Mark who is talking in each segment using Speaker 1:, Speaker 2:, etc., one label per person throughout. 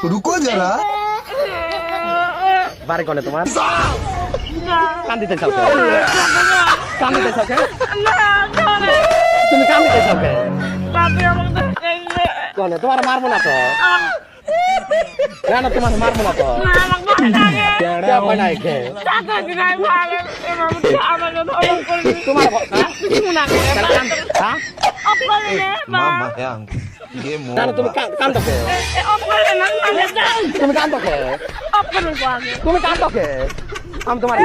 Speaker 1: रुको जरा
Speaker 2: बारे कौन है तुम्हार कान दीते सबके कान दीते सबके तुम कान दीते सबके कौन है तुम्हारा मार बना तो ना तुम्हारा मार बना तो क्या बनाए के तुम्हारा
Speaker 1: मामा yang ये
Speaker 2: ना तुम कान तो के तुम कान तो के तुम कान तो के हम तुम्हारे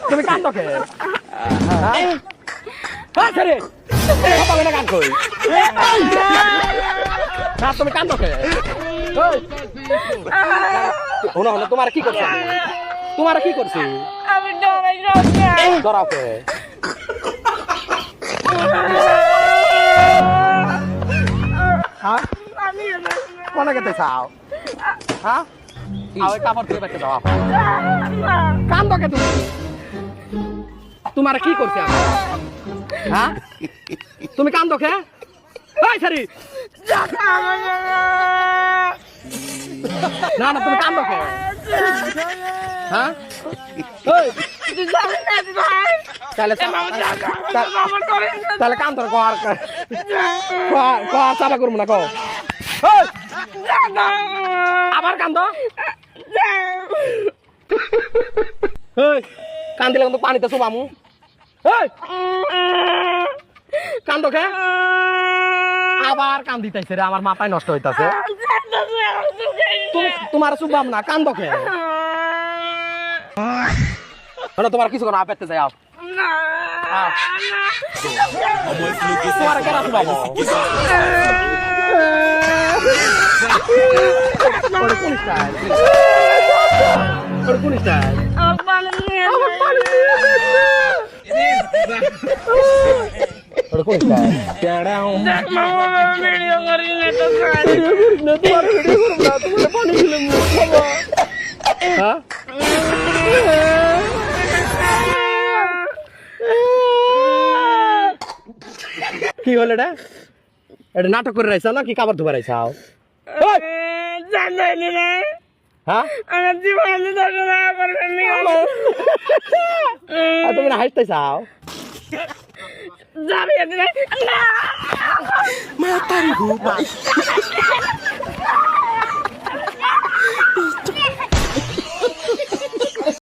Speaker 2: तुम कान तो के हाँ सरे apa kena kan koi না তুমি কান্দো কে ওই ওনা তোমার কি করছ তোমার কি করছি
Speaker 3: আমি ডরাই
Speaker 2: ডরাও কে হ্যাঁ
Speaker 3: আমি
Speaker 2: কোন গেতে চাও হ্যাঁ আও কাপড় দিয়ে বেঁচে দাও কান্দো কে তুমি তোমার কি করছি আমি হ্যাঁ তুমি কান্দো কে ওই সারি না না তুমি কান্দো কে হ্যাঁ ওই তাহলে তাহলে কান্দো কর কর চাপা করব না কো ওই আবার কান্দো ওই কান্দিলে কিন্তু পানিতে চুবামু ওই কান্দো কে আবার কান দিতেছে রে আমার মাথায় নষ্ট হইতাছে তোমার চুবাম না কান্দো কে তোমার কিছু কোনো আপেতে যাও তোমার কেন চুবাবো কোন স্টাইল কোন style Udah kok kan? Tiada om.
Speaker 3: Mama video ngeri itu kan.
Speaker 2: Nanti baru video berapa tuh depan ini lemu. Hah? কি হলো এটা এটা নাটক করে রাইছা না কি কাপড় ধুবা রাইছাও
Speaker 3: জানাই না
Speaker 2: হ্যাঁ
Speaker 3: আমার জীবনে দর্শনা করবেন না
Speaker 2: তুমি না হাসতেছাও
Speaker 3: যাবি না
Speaker 1: मैं तारी